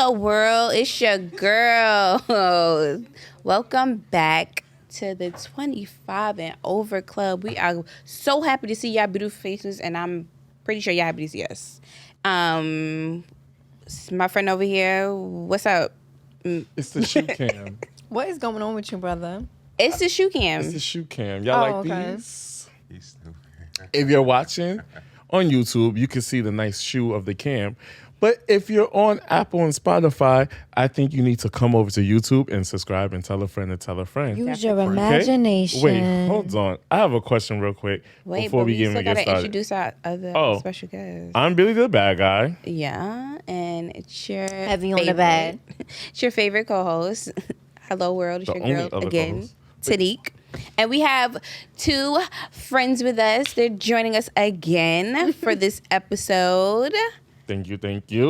Hello, world. It's your girl. Welcome back to the 25 and over club. We are so happy to see y'all beautiful faces, and I'm pretty sure y'all happy to see us. My friend over here, what's up? It's the shoe cam. What is going on with you, brother? It's the shoe cam. It's the shoe cam. Y'all like okay. these? If you're watching on YouTube, you can see the nice shoe of the cam. But if you're on Apple and Spotify, I think you need to come over to YouTube and subscribe and tell a friend to tell a friend. Use your Okay? imagination. Wait, hold on. I have a question real quick before we still get gotta started. introduce our other special guest. I'm Billy the bad guy. Yeah, and it's your Heavy on the bag. It's your favorite co-host. Hello, world. It's The your only girl other again, co-host. Tariq. And we have two friends with us. They're joining us again for this episode. Thank you.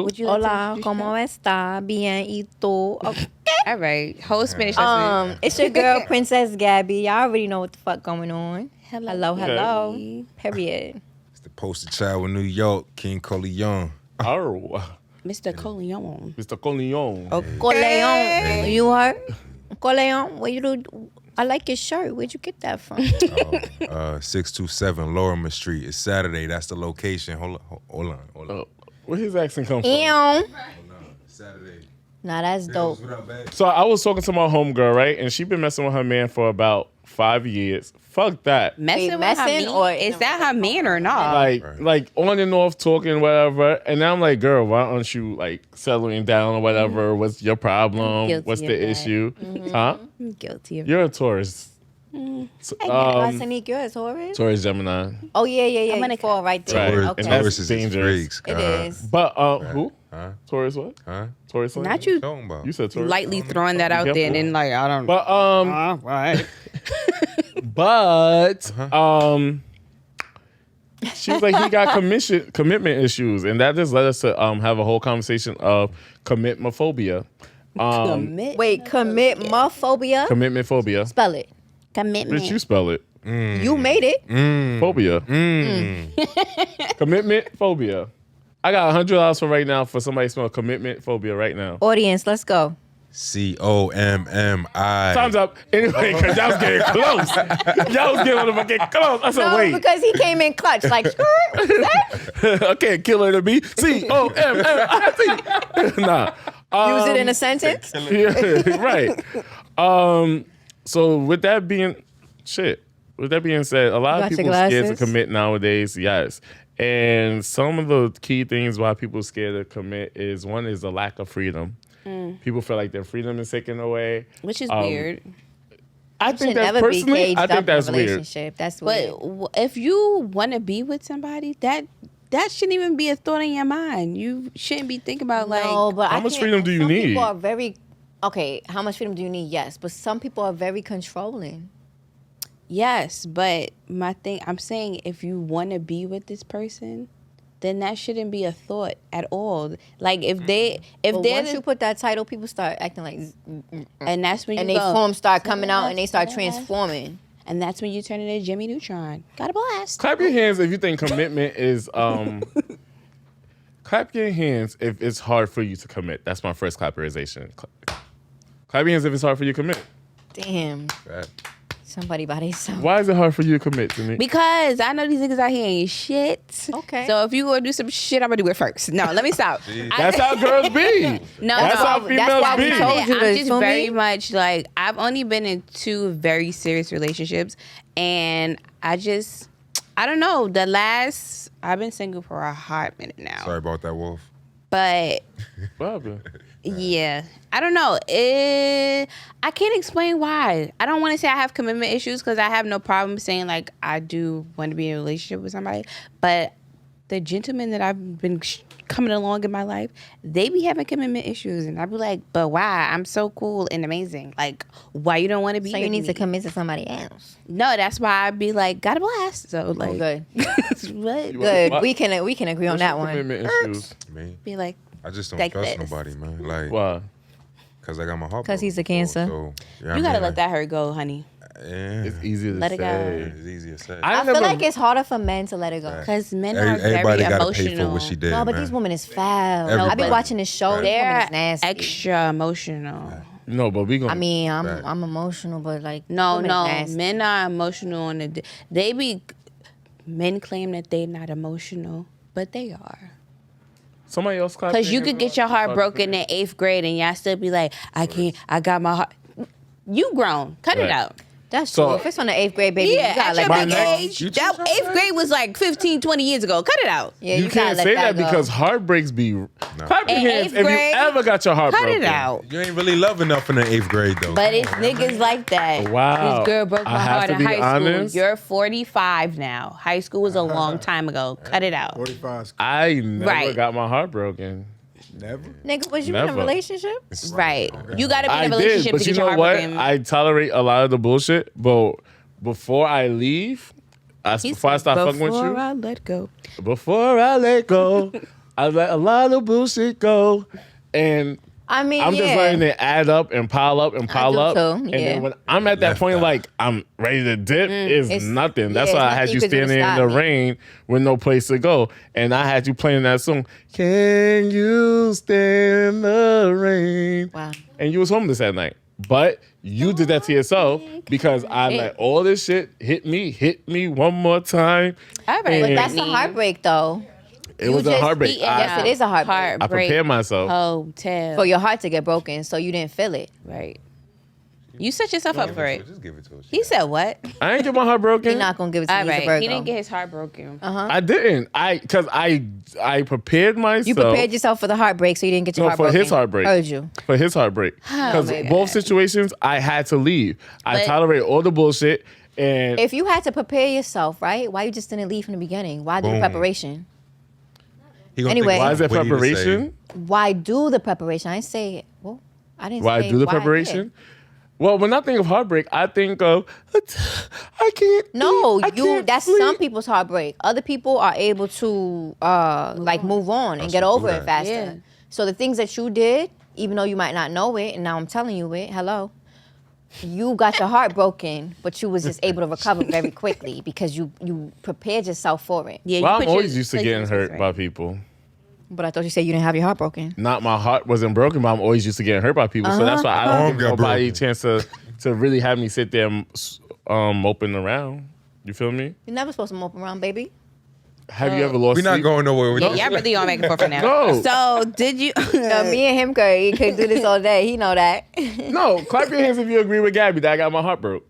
Would you like to Hola, introduce ¿cómo está? Bien, ¿y tú? Okay. All right, whole Spanish lesson. It's your girl, Princess Gabby. Y'all already know what the fuck going on. Hello. Hello. Period. It's the poster child of New York, King Coleon. Oh, Mr. Coleon. Mr. Coleon. Oh, Coleon, you heard? Coleon, what you do? I like your shirt. Where'd you get that from? 627 Lorimer Street. It's Saturday. That's the location. Hold on. Where his accent come from? Ew. Saturday. Nah, that's dope. What up, babe? So I was talking to my homegirl, right? And she been messing with her man for about 5 years. Fuck that. Messing with messing her man? or- Is that her man or not? Like on and off talking, whatever. And now I'm like, girl, why aren't you like settling down or whatever? What's your problem? Guilty What's of the that. issue? Huh? I'm guilty of You're a Taurus. So, Sneak yours, Taurus? Taurus Gemini. Oh, yeah. I'm gonna You fall right there. Taurus, Okay. and that's Taurus is dangerous. freaks. It is. But who? Huh? Taurus what? Huh? Taurus what? Not you Talking about? You said Taurus. lightly throwing that out there and then like, I don't know. But Right. she was like, he got commitment issues, and that just led us to have a whole conversation of commitmophobia. Wait, commitmophobia? Commitment phobia. Spell it. Commitment. Bitch, you spell it. You made it. Phobia. Commitment phobia. I got $100 for right now for somebody to spell commitment phobia right now. Audience, let's go. COMMI. Time's up. Anyway, because y'all was getting close. Y'all was getting motherfucking close. I said, No, wait. because he came in clutch. Like, what is that? I can't kill her to be COMMI. Nah. Use it in a sentence? Yeah, right. So with that being said, a lot of Got your people scared to glasses? commit nowadays. Yes. And some of the key things why people are scared to commit is one is the lack of freedom. People feel like their freedom is taken away. Which is weird. I Should think that's never be personally, caged I up think in a that's weird. relationship. That's But weird. if you want to be with somebody, that shouldn't even be a thought in your mind. You shouldn't be thinking about like, No, but How I much can't- freedom do you some need? People are very okay. How much freedom do you need? Yes, but some people are very controlling. yes, but I'm saying if you want to be with this person, then that shouldn't be a thought at all. Like if But they're, once you put that title, people start acting like, and that's when you and they go, forms start coming out, and they start transforming. and that's when you turn into Jimmy Neutron. Got a blast. Clap your hands if you think commitment is clap your hands if it's hard for you to commit. That's my first clapperization. Clap your hands if it's hard for you to commit. Damn, somebody by themselves. Why is it hard for you to commit to me? Because I know these niggas out here ain't shit. Okay. So if you gonna do some shit, I'm gonna do it first. No, let me stop. That's how girls be. No, That's no. how females why we be. told you I'm to, just feel very me? much like I've only been in 2 very serious relationships, and I don't know. I've been single for a hot minute now, Sorry about that, Wolf. but What happened? yeah, I don't know. I can't explain why. I don't want to say I have commitment issues because I have no problem saying like I do want to be in a relationship with somebody, but the gentlemen that I've been coming along in my life, they be having commitment issues, and I be like, but why? I'm so cool and amazing. Like, why you don't want to be? So you with need me? to commit to somebody else. No, that's why I be like, got a blast. So like, Good, what? good. What? We can agree on What's that your one. commitment issues? Me? Be like, I just don't Like trust this. nobody, man. Like, Why? because I got my heart. 'Cause he's a broken Cancer. before, So, you gotta let that hurt go, honey. It's easy to Let it go. say. It's easier said. I feel like it's harder for men to let it go. Because men are Everybody very gotta pay for emotional. what she did. No, but man. these women is foul. Everybody. I've been watching this show. These women They're is nasty. extra emotional. No, but we gonna. I mean, Right. I'm emotional, but like No, women is no. nasty. Men are emotional on the. They be. Men claim that they're not emotional, but they are. somebody else clap. Because their you hands could get up. your heart broken in 8th grade and y'all still be like, I can't, I got my heart. You grown. Cut it Right. out. That's So- true. If it's on the 8th grade, baby, Yeah, you gotta at let your that big go. age, that 8th grade was like 15, 20 years ago. Cut it out. Yeah, You gotta can't let say that go. because heartbreaks be. Clap your In hands 8th if grade, you ever got your heart Cut broken. it out. You ain't really love enough in the 8th grade though. But it's niggas like that. Wow. This girl broke I my have heart to in be high honest. school. You're 45 now. High school was a long time ago. Cut it out. 45. I never Right. got my heart broken. Never. Nigga, was you in a Never. relationship? Right. You got to be I in a did, relationship but to you get your know heart what? broken. I tolerate a lot of the bullshit, but before I leave, before I start fucking with Before you, I let go. before I let go, I let a lot of bullshit go, and I mean, I'm yeah. just letting it add up and pile up and pile do up. too, And yeah. then when I'm at that Left point, eye. like I'm ready to dip, It's- it's nothing. That's yeah, why it's I had nothing you you could do to standing in stop the me. rain with no place to go, and I had you playing that song. Can you stand in the rain? Wow. And you was homeless that night, but you did that to yourself because I let all this shit hit me one more time. All right. And- That's a heartbreak, though. It was a just heartbreak. beating I, Yes, it is a heartbreak. I prepared myself. Hotel. For your heart to get broken, so you didn't feel it. Right. You set yourself up for it. Just give it to us. He said what? I ain't get my heart broken. You're not gonna give it to All me. He's a right. Virgo. He didn't get his heart broken. I didn't. Because I prepared myself. You prepared yourself for the heartbreak, so you didn't get your No, heart for broken. his heartbreak. Heard you. For his heartbreak. Because baby. both situations, I had to leave. I But- tolerate all the bullshit. And If you had to prepare yourself, right? Why you just didn't leave from the beginning? Why do the Boom. preparation? He gonna Anyway. think why is that what he to say. preparation? Why do the preparation? I didn't say. Well, I didn't. Why say do the why, preparation? yeah. Well, when I think of heartbreak, I think of I can't. No, eat, I you. can't That's sleep. some people's heartbreak. Other people are able to like move on and get over it faster. Yeah. So the things that you did, even though you might not know it, and now I'm telling you it. Hello. You got your heart broken, but you was just able to recover very quickly because you prepared yourself for it. Yeah, Well, you I'm put always your used to getting placements hurt right. by people. But I thought you said you didn't have your heart broken. Not my heart wasn't broken, but I'm always used to getting hurt by people. So that's why I don't Arm give got nobody a broken. chance to really have me sit there moping around. You feel me? You're never supposed to mope around, baby. Have you ever lost We're not sleep? going nowhere with Yeah, this. y'all really on back and forth for now. No. So did you? Me and him, Curry, could do this all day. He know that. No, clap your hands if you agree with Gabby that I got my heart broke.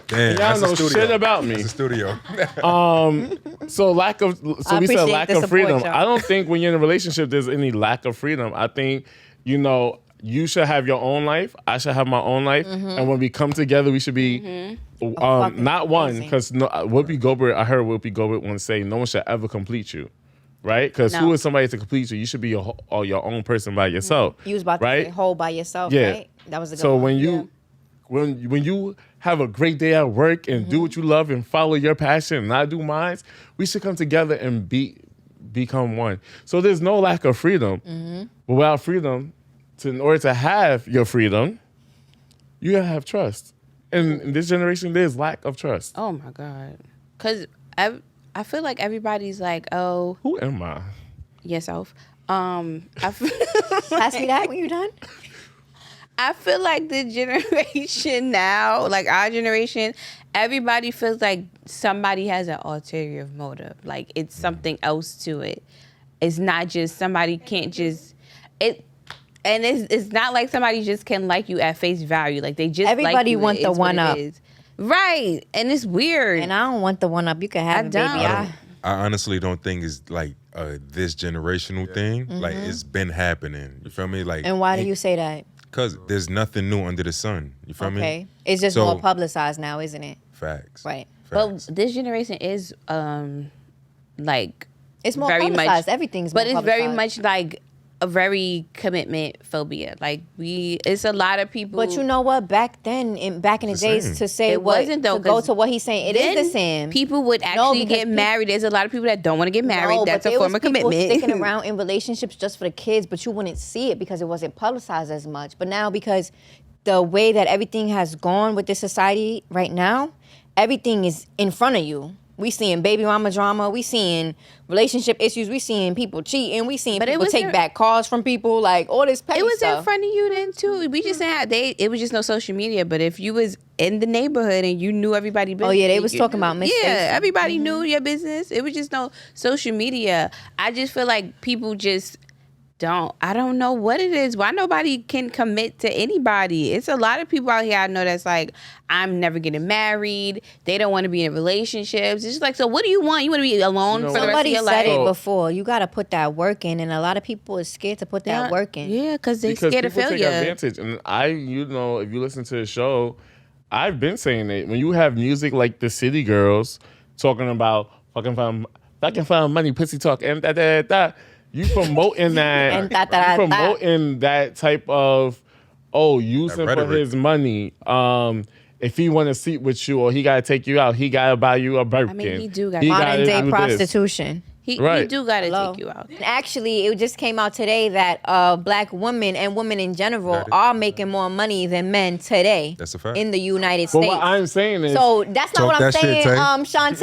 Damn, Y'all that's know a studio. shit about me. That's a studio. So we said appreciate lack the of support, freedom. y'all. I don't think when you're in a relationship there's any lack of freedom. I think, you should have your own life. I should have my own life. And when we come together, we should be fucking not one. amazing. Because Whoopi Goldberg, I heard Whoopi Goldberg once say, no one should ever complete you. Right? Because No. who is somebody to complete you? You should be your own person by yourself. You was about to right? say whole by yourself, Yeah. right? That was a good So one. when you when you have a great day at work and do what you love and follow your passion and I do mine, we should come together and become one. So there's no lack of freedom. But without freedom, in order to have your freedom, you gotta have trust. And in this generation, there's lack of trust. Oh my god. Cause I feel like everybody's like, oh, Who am I? yourself. I feel, Pass me that when you're done. I feel like the generation now, like our generation, everybody feels like somebody has an ulterior motive. Like it's something else to it. It's not just somebody can't just it. And it's not like somebody just can like you at face value. Like they just like Everybody you. want the It's what one it up. is. Right. And it's weird. And I don't want the one up. You can have I it, baby. don't. I honestly don't think it's like this generational thing. Like it's been happening. You feel me? Like, And why do you say that? Because there's nothing new under the sun. You feel me? Okay. It's just So- more publicized now, isn't it? Facts. Right. Facts. But this generation is like It's more very publicized. much Everything's but more it's very publicized. much like a very commitment phobia. Like it's a lot of people. But you know what? Back then, back in the It's the days, same. to say It what, wasn't, though, to go 'cause to what he's saying, it is then the same. people would actually because get married. There's a lot of people that don't want to get married. No, That's but a there form was of people commitment. sticking around in relationships just for the kids, but you wouldn't see it because it wasn't publicized as much. But now, because the way that everything has gone with this society right now, everything is in front of you. We seeing baby mama drama. We seeing relationship issues. We seeing people cheating. We seeing people take back calls from people. Like all this petty It was stuff. in front of you then too. We just didn't have it was just no social media. But if you was in the neighborhood and you knew everybody business, yeah, they was you talking knew- about mistakes. Yeah, everybody knew your business. It was just no social media. I just feel like people just I don't know what it is. Why nobody can commit to anybody? It's a lot of people out here I know that's like, I'm never getting married. They don't want to be in relationships. It's just like, so what do you want? You want to be alone for the rest of Somebody your said life? it before. You got to put that work in, and a lot of people are scared to put that work in. Yeah, because they Because scared of people take failure. advantage. And if you listen to the show, I've been saying it. When you have music like the City Girls talking about fucking find money, pussy talk, and that. You promoting that. And that. You promoting that type of using for rhetoric. his money. If he want to seat with you or he gotta take you out, he gotta buy you a Birkin. I mean, he do gotta- Modern day do this. prostitution. He Right. do got to Hello. take you out. And actually, it just came out today that black women and women in general Got it. are making more money than men today. That's a fact. In the United But States. what I'm saying is, So that's not Talk what I'm that shit, saying. Tay.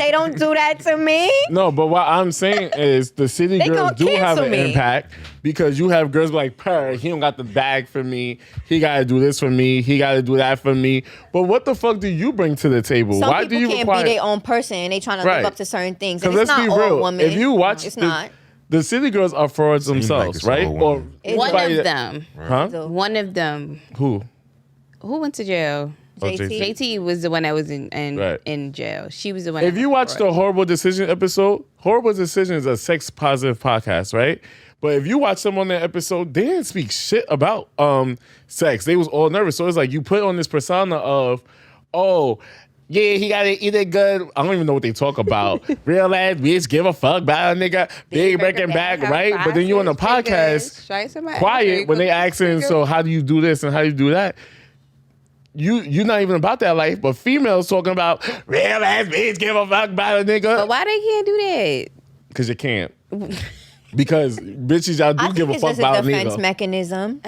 Shantae, don't do that to me. no, but what I'm saying is the City They Girls gonna do have cancel an me. impact because you have girls like Per. He don't got the bag for me. He got to do this for me. He got to do that for me. But what the fuck do you bring to the table? Some Why people do you can't require? be their own person and they trying to Right. live up to certain things. And Because it's let's not be all real. women. If you watch, it's not. the City Girls are frauds Seems like themselves, it's right? all Or women. One anybody of that- them. Huh? So, One of them. Who? Who went to jail? JT. JT was the one that was in Right. in jail. She was the one. If that you was watch fraud. the Horrible Decision episode, Horrible Decision is a sex positive podcast, right? But if you watch them on that episode, they didn't speak shit about sex. They was all nervous. So it's like you put on this persona of, yeah, he gotta eat it good. I don't even know what they talk about. Real ass bitch, give a fuck about a nigga. Big breaking back, right? But then you on the podcast, quiet when they asking, so how do you do this and how do you do that? You're not even about that life, but females talking about real ass bitch, give a fuck about a But nigga. why they can't do that? Because you can't. Because bitches, y'all I do give think a it's fuck just a about a defense nigga. mechanism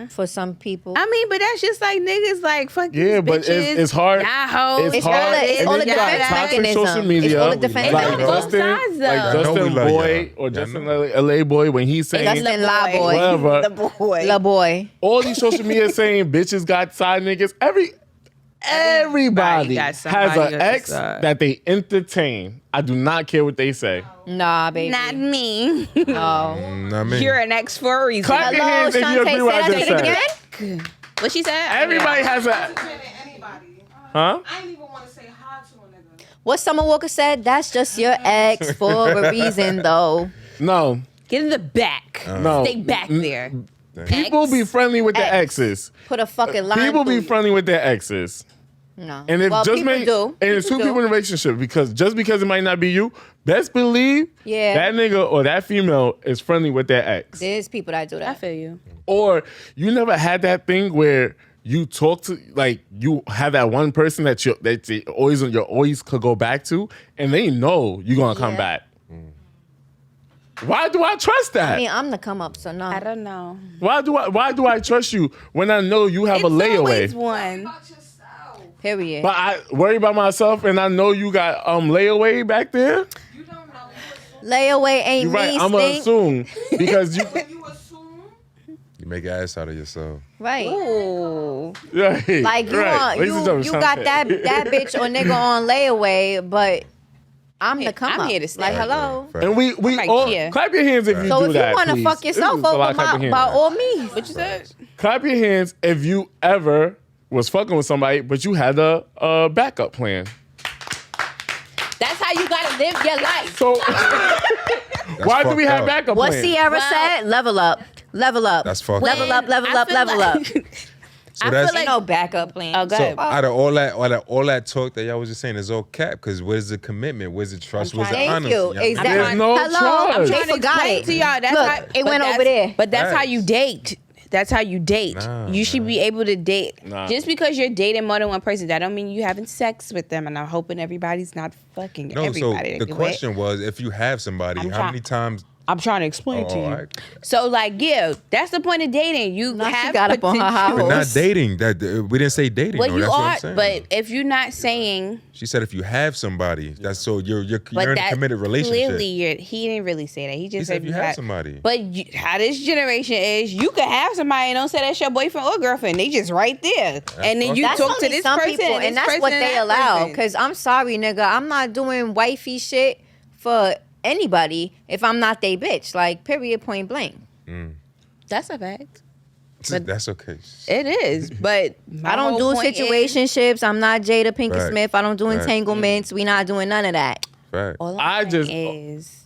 for some people. I mean, but that's just like niggas like fuck these Yeah, but bitches. it's hard. Y'all hoes. It's all hard. a- it's And all then a you got defense toxic mechanism. social It's media. all a defense like mechanism. Justin, Both sides, like though. I know we Justin love Boy y'all. or Yeah, I Justin know. LA Boy when he's saying Justin La Boy. whatever. boy. La boy. All these social media saying bitches got side niggas. Everybody got has somebody an on ex the side. that they entertain. I do not care what they say. Nah, baby. Not me. No. Not me. You're an ex for a reason. Clap your Hello, hands if you Shantae, agree with what I say just that said. again? What she said? Everybody has a Anybody. huh? I ain't even want to say hi to a nigga. What Summer Walker said, that's just your ex for a reason, though. No. Get in the back. No. Stay back there. People be friendly with their Ex. exes. Put a fucking line People be through you. friendly with their exes. No. And if well, just people make do. and it's two do. people in a relationship because it might not be you, best believe Yeah. that nigga or that female is friendly with their ex. There's people that do I that. feel you. Or you never had that thing where you talk to like you have that one person that you always could go back to and they know you're gonna come Yeah. back. Why do I trust that? I mean, I'm the come up, so no. I don't know. Why do I trust you when I know you have It's a layaway? always one. About yourself. Period. But I worry about myself and I know you got layaway back there. You don't know. Layaway ain't You're right. me, I'm gonna stink. assume because you You assume. You make an ass out of yourself. Right. Ooh. right, Like you right. on Ladies and gentlemen, you got Shantae. that bitch or nigga on layaway, but I'm the come I'm up. here to stay. Like hello. Fact. And we like, all yeah. clap your hands if you So do if that. you want to please. fuck yourself This is a lot over, of clap your by hands. all means. What you said? Clap your hands if you ever was fucking with somebody, but you had a backup plan. That's how you gotta live your life. So why do we fucked have up. backup What plans? Sierra Well- said? Level up. Level up. That's fucked Level up. up, level I up, feel level up. So I that's feel Ain't no backup plan. Oh, go so ahead. out of all that talk that y'all was just saying is all cap. Because where's the commitment? Where's the trust? Where's the Thank honesty? you. Y'all- Exactly. There's no Hello. trust. They I'm forgot Explain it. to y'all. That's Look, how, it but went that's- over there. But that's how Facts. you date. That's how you date. Nah, you should be able to date. Nah. Just because you're dating more than one person, that don't mean you having sex with them. And I'm hoping everybody's not fucking No, so everybody. the question was, if you have somebody, I'm how trying- many times I'm trying to explain to you. all right. So like, yeah, that's the point of dating. You Now she have got up on her high potential- But not horse. dating. That we didn't say dating. Well, though. you That's what are, I'm saying. but if you're not saying, She said if you have somebody, that's so you're but in a that committed relationship. clearly he didn't really say that. He just He said if you have had- somebody. But how this generation is, you could have somebody and don't say that's your boyfriend or girlfriend. They just right there, and then you That's talk to only this some person, people, and, and this that's what person, they and that allow. person. Because I'm sorry, nigga, I'm not doing wifey shit for anybody if I'm not they bitch. Like, period, point blank. That's a fact. That's okay. It is, but my I don't whole do point is, situationships. I'm not Jada Pinkett Right. Smith. I don't do Right. entanglements. We not doing none of that. Right. all I I'm just- saying is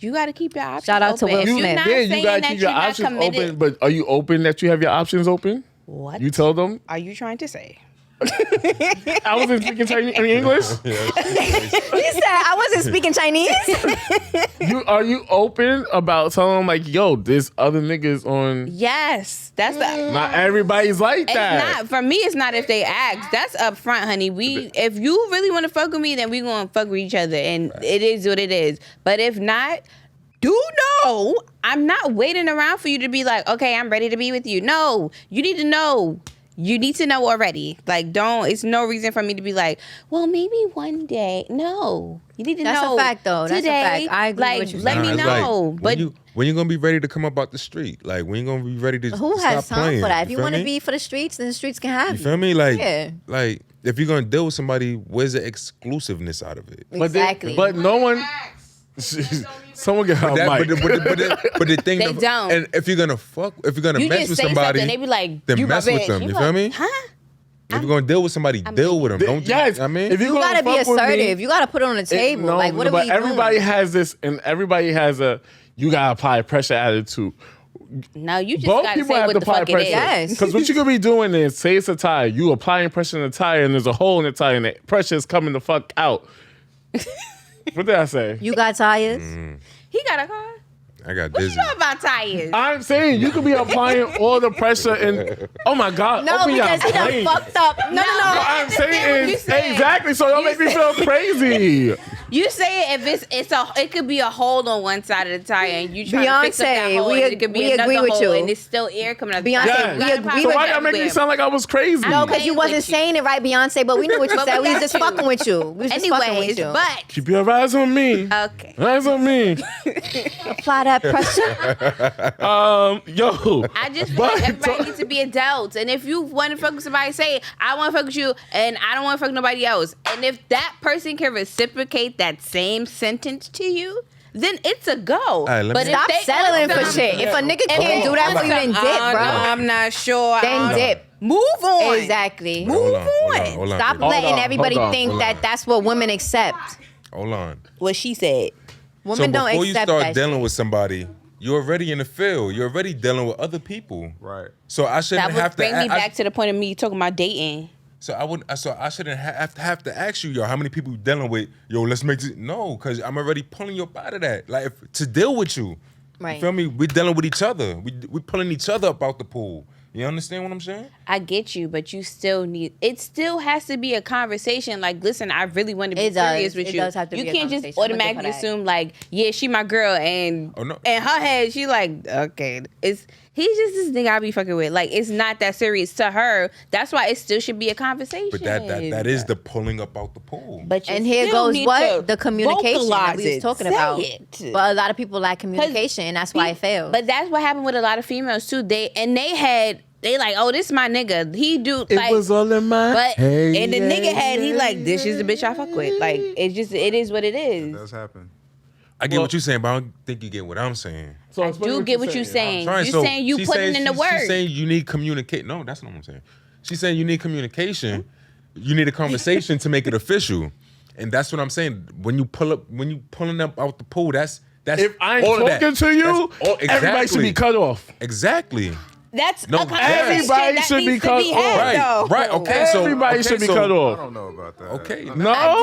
you got to keep your options Shout out to open. Will If Smith. you're not Yeah, saying you gotta that keep you're your not options committed, open. But are you open that you have your options open? what You tell them. are you trying to say? I wasn't speaking Chinese, English. He said I wasn't speaking Chinese. Are you open about telling them like, yo, this other niggas on? Yes, that's the. Not everybody's like It's that. not for me. It's not if they ask. That's up front, honey. If you really want to fuck with me, then we gonna fuck with each other, and it is what it is. But if not, do know I'm not waiting around for you to be like, okay, I'm ready to be with you. No, you need to know. You need to know already. Like, don't. It's no reason for me to be like, well, maybe one day. No, you need to That's a know. fact, though. That's a today, fact. I agree like, with what you're let saying. me Nah, it's like, know. But when you gonna be ready to come up out the street? Like when you gonna be ready to Who stop has time playing? for that? If you feel want to me? be for the streets, then the streets can have You you. feel me? Like, Yeah. like if you're gonna deal with somebody, where's the exclusiveness out of it? But Exactly. but no one. Ask. Someone get her That- mic. but the thing, They don't. And if you're gonna you mess just with say somebody, something, they be like, then you my mess with bitch. them. You You like, feel me? Huh? If you're gonna deal with somebody, deal with them. Don't you? Yes. I mean, if you're You gonna gotta be fuck with me, assertive. You gotta put it on the table. No, like, what are but we everybody doing? has this, and everybody has a. You gotta apply pressure attitude. No, you just Both gotta people say have what to the apply fuck it pressure. is. Yes. Because what you could be doing is, say it's a tire, you applying pressure in the tire, and there's a hole in the tire, and the pressure is coming the fuck out. What did I say? You got tires? He got a car. I got What you dizzy. know about tires? I'm saying you could be applying all the pressure, and oh my god, No, open your because he done brain. fucked up. No. What I'm saying You is said- exactly. So don't you make me feel crazy. You say if it could be a hole on one side of the tire, and you try to fix up that Beyonce, hole, we and it could be we another agree with hole, you. and it's still air coming out. the Beyonce, tire. Yeah. You we got a agree problem So with why that y'all make me everywhere. sound like I was crazy? No, because you with wasn't you. saying it right, Beyonce, but we knew what you But said. we We was got just you. fucking with you. We was just fucking with Anyways, you. but Keep your eyes on me. okay. Eyes on me. Apply that pressure. Yo. I just feel But- like everybody needs to be adults. And if you want to fuck with somebody, say, I want to fuck with you and I don't want to fuck with nobody else. And if that person can reciprocate that same sentence to you, then it's a go. right, let but me- if Stop they settling for on some- shit. If a nigga if can't they do that on for you, then some, dip, bro. I'm not sure. Then dip. Move on. Exactly. Hold on, hold on. on, hold on. Stop Hold letting on, everybody hold on, think hold that on. that's what women accept. on. What she said. Women So don't before you accept start that dealing shit. with somebody, you're already in the field. You're already dealing with other people. Right. So I shouldn't That would have to. bring me I- back to the point of me talking about dating. So I would. So I shouldn't have to ask you, yo, how many people you dealing with? Yo, let's make it. No, because I'm already pulling you up out of that. Like to deal with you. Right. You feel me? We're dealing with each other. We pulling each other up out the pool. You understand what I'm saying? I get you, but you still need. It still has to be a conversation. Like, listen, I really want to be It does. serious with It you. does have to you be a can't just conversation. I'm looking automatically for that. assume like, yeah, she my girl, and Oh, no. in her head she like, okay, he's just this nigga I be fucking with. Like, it's not that serious to her. That's why it still should be a conversation. But that is the pulling up out the pool. But you And here still goes need what? to The communication that vocalize we was it. talking Say about. it. But a lot of people lack communication, and that's why it fails. But that's what happened with a lot of females too. They like, oh, this my nigga. He do It like, was all in my but head. and the nigga had he like, this is the bitch I fuck with. Like, it is what it is. Does happen. I get Well- what you're saying, but I don't think you get what I'm saying. So I explain do get what you're you're saying. Trying- You so saying you she's putting saying in the she's work. saying you need communicate. No, that's not what I'm saying. She's saying you need communication. You need a conversation to make it official, and that's what I'm saying. When you pulling up out the pool, that's If I ain't all of that. talking to you, That's all- everybody should be exactly. cut off. Exactly. That's No, a conversation everybody that should be needs to cut be had, Right, though. right. Okay, so Everybody okay, should be so- cut I off. don't know about that. Okay, No. I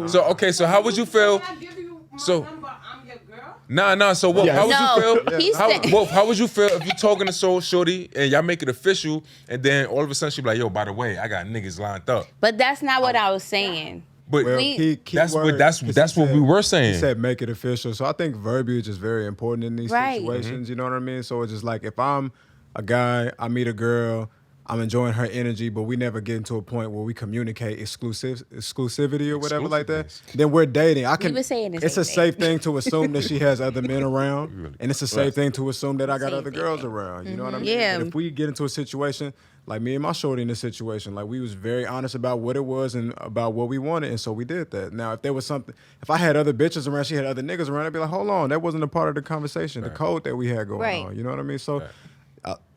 do. So okay, so how would you feel? Can I give you my So- number? I'm your girl. Nah. So Wolf, Yes. how would No, you feel? he said- Wolf, how would you feel if you talking to Soul Shorty and y'all make it official, and then all of a sudden she be like, "Yo, by the way, I got niggas lined up." But that's not what I was saying. But Well, We- key that's word, what that's 'cause that's he what said- we were He saying. said make it official. So I think verbiage is very important in these Right. situations. You know what I mean? So it's just like if I'm a guy, I meet a girl, I'm enjoying her energy, but we never get into a point where we communicate exclusivity or whatever like that. Exclusiveness. Then we're dating. I can. were saying the it's a same safe thing to assume that she has other men around, and it's a safe thing to assume that I got Same other thing. girls around. You know what I mean? Yeah. But if we get into a situation like me and my shorty in this situation, like we was very honest about what it was and about what we wanted, and so we did that. Now, if there was something, if I had other bitches around, she had other niggas around, I'd be like, hold on, that wasn't a part of the conversation, the code that we had going Right. on. You know what I mean? So.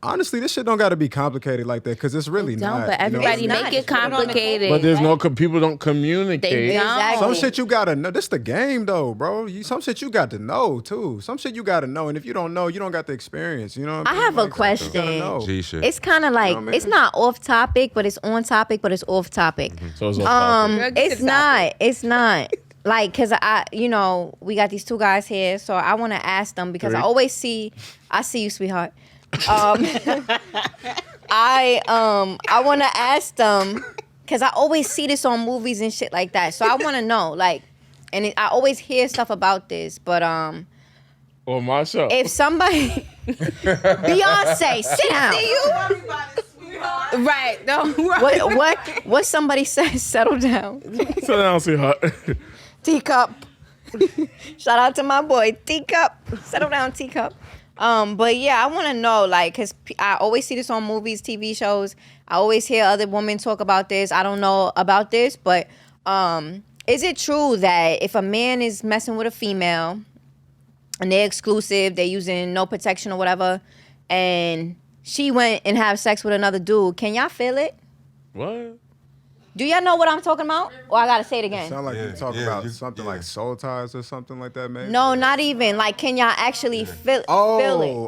Honestly, this shit don't got to be complicated like that because it's really Don't, not. but you know? everybody It's not. make it Just put it on the complicated. But there's no people don't communicate. They don't. Exactly. Some shit you gotta know. This the game though, bro. Some shit you got to know too. Some shit you gotta know, and if you don't know, you don't got the experience. You know what I I mean? have a Like, you gotta question. know. G shit. It's kind of like know what I mean? it's not off topic, but it's on topic, but it's off topic. So it's off topic. Girl, get It's to the not. topic. It's not. Like, cause we got these two guys here, so I want to ask them because I Three. always see you, sweetheart. I want to ask them because I always see this on movies and shit like that. So I want to know, like, I always hear stuff about this, but On my show. if somebody, Beyonce, sit down. Worry about it, sweetheart. Right. No. Right. What somebody says? Settle down. Sit down, sweetheart. Teacup. Shout out to my boy Teacup. Settle down, Teacup. But yeah, I want to know, like, cause I always see this on movies, TV shows. I always hear other women talk about this. I don't know about this, but is it true that if a man is messing with a female and they're exclusive, they're using no protection or whatever, and she went and have sex with another dude, can y'all feel it? What? Do y'all know what I'm talking about? Or I gotta say it again. Sound like you talk yeah, about you- something yeah. like soul ties or something like that, man. No, not even. Like, can y'all actually feel it?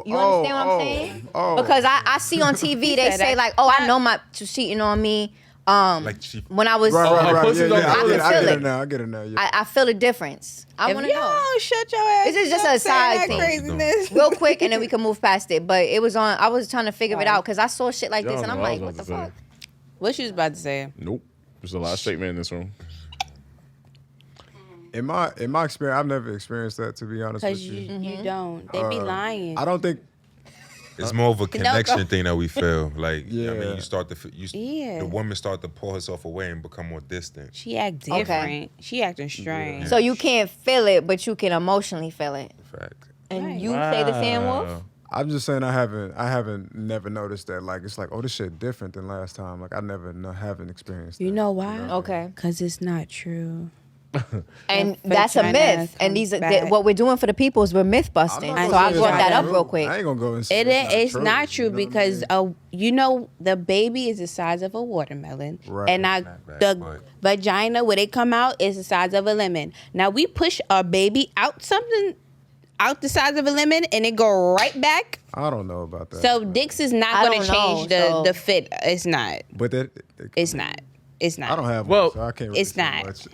You understand what I'm saying? Because I see on TV they said say that. like, oh, I know my cheating on me. Like she When I was, Right, right, right. pussy Yeah, don't yeah. feel I it. get, I I feel get it. it now. I get it now. Yeah. I feel the difference. I If want to know. y'all shut your ass. This is just up a saying side that thing. Craziness. Real quick, and then we can move past it. But it was on. I was trying to figure it out because I saw shit like this, Y'all and I'm know what I like, was what the about to fuck? say. What she was about to say? Nope. There's a lot of straight men in this room. In my experience, I've never experienced that. To be honest with Because you, you don't. They be lying. I don't think. It's more of a connection go. thing that we feel. Like, I Yeah. mean, you start to, Yeah. the woman start to pull herself away and become more distant. She act different. She acting strange. So you can't feel it, but you can emotionally feel it. Fact. And Right. you say the same, Wolf? Wow. I'm just saying I haven't never noticed that. Like it's like, oh, this shit different than last time. Like I never haven't experienced. You that, know why? Okay. Because it's not true. And For that's a China myth. come And these are back. what we're doing for the people is we're myth I'm busting. not So gonna I say it's brought not that up true. real quick. I ain't gonna go and say It is. It's true, not true you know what I because mean? you know the baby is the size of a watermelon, Right. and Not bad, the but- vagina where they come out is the size of a lemon. Now we push our baby out the size of a lemon, and it go right back. I don't know about that. So dicks is not I going to don't know, change so- the fit. It's not. but that It's not. It's not. I don't have. Well, one, so I can't. Really it's say not. Much.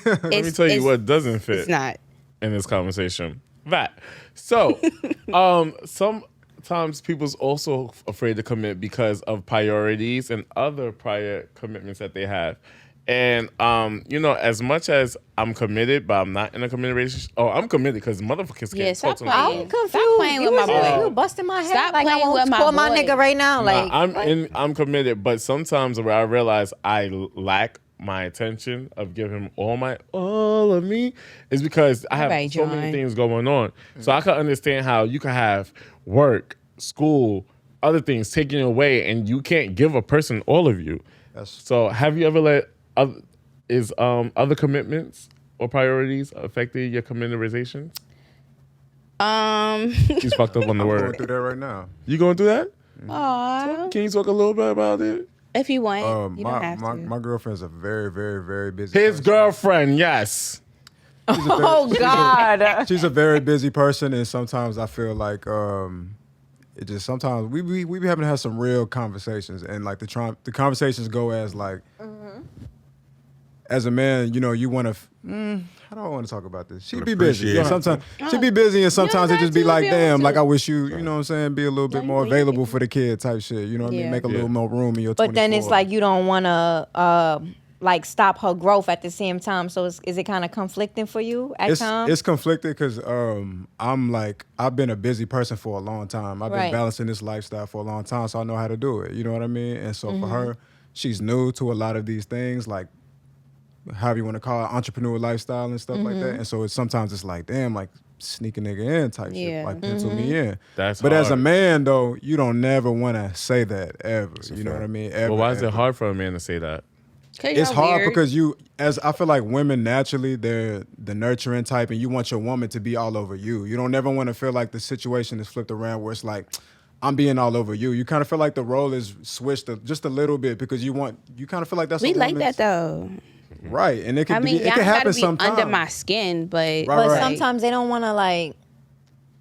Let me It's- tell you it's- what doesn't fit It's not. in this conversation. That. So, sometimes people's also afraid to commit because of priorities and other prior commitments that they have. And as much as I'm committed, but I'm not in a committed relationship. Oh, I'm committed because motherfuckers Yeah, can't stop talk to me. playing. I'm confused. Stop playing with my boy. You busting my head. Stop like I playing won't with my call my boy. nigga right now. Like I'm committed, but sometimes where I realize I lack my attention of giving all of me is because I have Right, so many John. things going on. So I can understand how you can have work, school, other things taken away, and you can't give a person all of you. So have you ever let other commitments or priorities affected your committerization? She's fucked up on the I'm going word. through that right now. You going through that? Aw. Can you talk a little bit about it? If you want, you don't My have to. my girlfriend's a very very very busy. His person. girlfriend, yes. oh God. She's a very busy person, and sometimes I feel like it just sometimes we be having to have some real conversations, and like the conversations go as like as a man, you want to. I don't want to talk about this. She'd be busy. Appreciate it. Sometimes she'd be busy, and sometimes it got just be to like, be able damn, to. like I wish you know what I'm saying, be a little bit more available for the kid type shit. You know what I Yeah. mean? Make a Yeah. little more room in your. But then it's 24. like you don't want to like stop her growth at the same time. So is it kind of conflicting for you at times? It's conflicted because I'm like, I've been a busy person for a long time. I've been Right. balancing this lifestyle for a long time, so I know how to do it. You know what I mean? And so Mm-hmm. for her, she's new to a lot of these things, like however you want to call it, entrepreneur lifestyle and stuff like Mm-hmm. that. And so sometimes it's like, damn, like sneak a nigga in type Yeah. shit, like pencil Mm-hmm. me in. That's but as a hard. man though, you don't never want to say that ever. You know what I mean? Ever, Well, why is it ever. hard for a man to say that? It's hard because as I feel like women naturally, they're the nurturing type, and you want your woman to be all over you. You don't never want to feel like the situation is flipped around where it's like, I'm being all over you. You kind of feel like the role is switched just a little bit because you kind of feel like that's we a like woman's- that though. right? And it can I mean, be, it y'all can gotta happen be sometimes. under my skin, but Right, But right. sometimes they don't want to like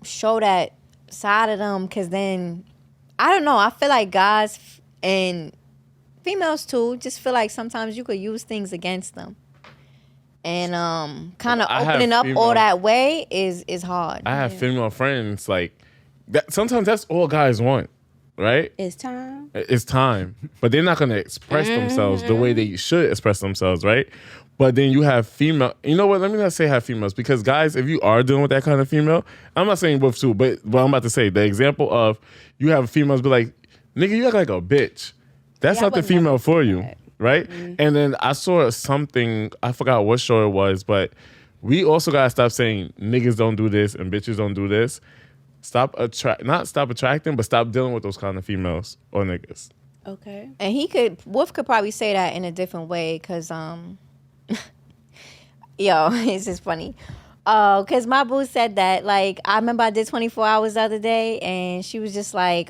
show that side of them because then I don't know. I feel like guys and females too just feel like sometimes you could use things against them, and kind of I have opening up all female- that way is hard. I have female friends like that. Sometimes that's all guys want, right? it's time. It's time, but they're not going to express themselves the way they should express themselves, right? But then you have female. You know what? Let me not say have females because guys, if you are dealing with that kind of female, I'm not saying with too, but what I'm about to say, the example of you have females be like, "Nigga, you act like a bitch." That's Yeah, I not the would never female for do you, that. right? And then I saw something. I forgot what show it was, but we also gotta stop saying niggas don't do this and bitches don't do this. Not stop attracting, but stop dealing with those kind of females or niggas. Okay. And Wolf could probably say that in a different way because yo, it's just funny. Because my boo said that, like, I remember I did 24 hours the other day, and she was just like,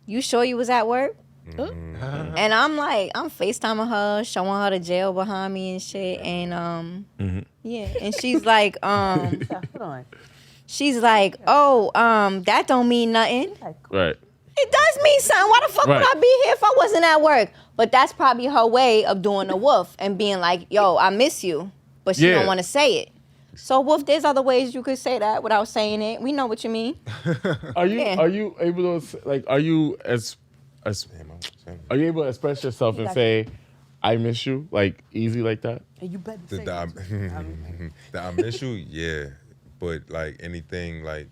you sure you was at work? And I'm like, I'm FaceTiming her, showing her the jail behind me and shit. And, yeah. And she's like, Hold on. she's like, oh, that don't mean nothing. Right. It does mean something. Why the fuck Right. would I be here if I wasn't at work? But that's probably her way of doing the wolf and being like, yo, I miss you. But she Yeah. don't want to say it. So, Wolf, there's other ways you could say that without saying it. We know what you mean. Are you Yeah. are you able to like are you as are you able to express yourself and say I miss you like easy like that? You better say The I miss you, yeah. But like anything like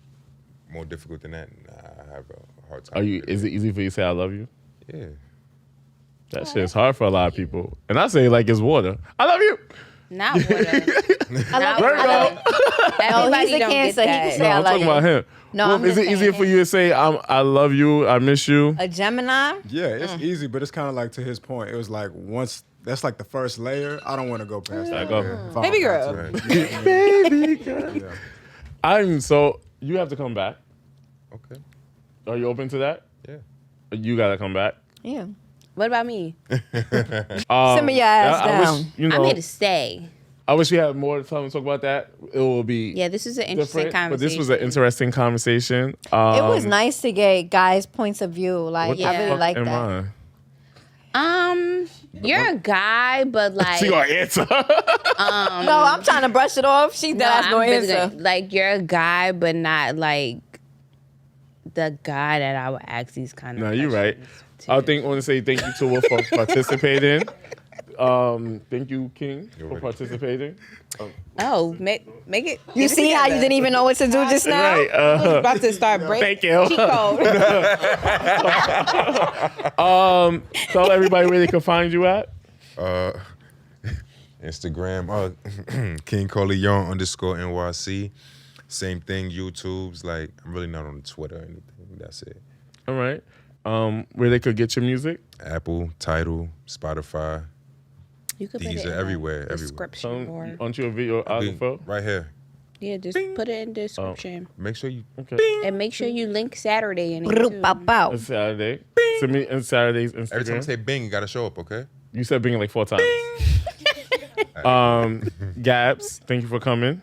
more difficult than that, nah, I have a hard time. Is it easy for you to say I love you? Yeah. That shit's hard for a lot of people. And I say it like it's water. I love you. Not water. I love There it. you I love go. it. Everybody he's a don't Cancer. get He can that. say No, I I'm love talking you. about him. No, Well, I'm is just it easier saying for you to say I love you, I miss you? A Gemini? Yeah, it's easy, but it's kind of like to his point. It was like once that's like the first layer. I don't want to go past that. go. layer if I Baby don't girl. have to. Baby girl. Yeah. I'm so you have to come back. Okay. Are you open to that? Yeah. You gotta come back. Yeah. What about me? Simmer your ass I down. wish, you know, I'm here to stay. I wish we had more time to talk about that. It will be Yeah, this is an interesting different, conversation. but this was an interesting conversation. It was nice to get guys' points of view. Like, What the I really fuck like am that. I? You're a guy, but like, She gonna answer. No, I'm trying to brush it off. She's no, that's I'm no really answer. good. Like, you're a guy, but not like the guy that I would ask these kind of. No, you're right. questions to. I want to say thank you to Will for participating. Thank you, King, for welcome. participating. Oh, make it. You see how you didn't even know what to do just now? Right. About to start breaking. Thank you. Cheat code. Tell everybody where they can find you at. Instagram, King Corleone _NYC. Same thing, YouTube's like I'm really not on Twitter or anything. That's it. All right. Where they could get your music. Apple, Tidal, Spotify. You could These put it are in everywhere, the everywhere. description or Aren't you a videographer? Right here. yeah, just put it in the description Make sure you Okay. and make sure you link Saturday in it Boop, too. bow, bow. It's Saturday. Send me on Saturday's Instagram. every time I say bing, you gotta show up, okay? You said Bing like 4 times. Gabs, thank you for coming.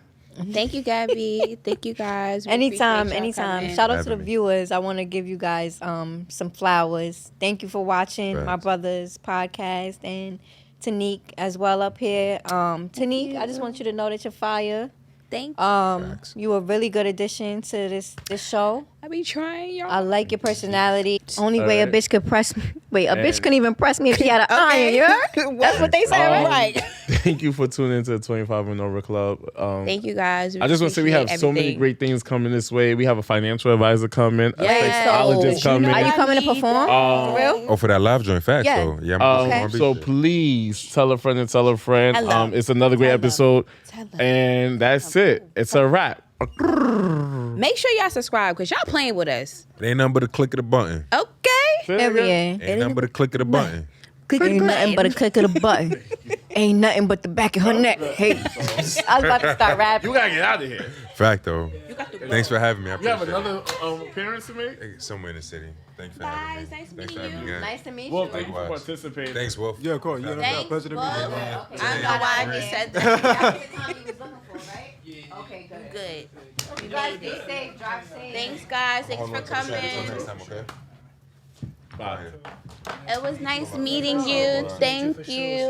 Thank you, Gabby. Thank you, guys. We Anytime, appreciate y'all anytime. coming. Shout out to the Having me. viewers. I want to give you guys some flowers. Thank you for watching my Thanks. brother's podcast and Tanique as well up here. Tanique, I just want you to know that you're fire. Thank you. Facts. You a really good addition to this show. I be trying, y'all. I like your personality. Only way a Alright. bitch could press me. Wait, a bitch And- couldn't even press me if she had an iron. You heard? That's what they say, right? Thank you for tuning into the 25 and Over Club. Thank you guys. I just want to say we have so many great things coming this way. We have a financial advisor coming, a Yes. sexologist So, you know coming. Are you coming to perform? For real? Oh, for that live joint, facts Yeah. though. Yeah, I'm Okay. So please tell a friend and tell a friend. Tell 'em. It's another great Tell 'em. episode. Tell 'em. And that's it. It's a wrap. Make sure y'all subscribe because y'all playing with us. It ain't nothing but a click of the button. Okay. Period. Ain't nothing but a click of the button. Ain't nothing but a click of the button. Ain't nothing but the back of her neck. Hey, I was about to start rapping. You gotta get out of here. Fact though. Thanks for having me. I You have appreciate another appearance to make? it. Somewhere in the city. Thanks for having me. Guys, nice Thanks for meeting having me. you. guys. Nice to meet Well, you. thank you for Likewise. participating. Thanks, Wolf. Yeah, of course. Yeah, no doubt. Thanks, Pleasure to meet you. Wolf. man. I don't know why I just said that. That's the time you was looking for, right? Yeah. Okay, good. Good. You guys be safe. Drive safe. Thanks, guys. Thanks Hold for on to the shot until coming. next time, okay? Bye. It was nice meeting you. Thank you.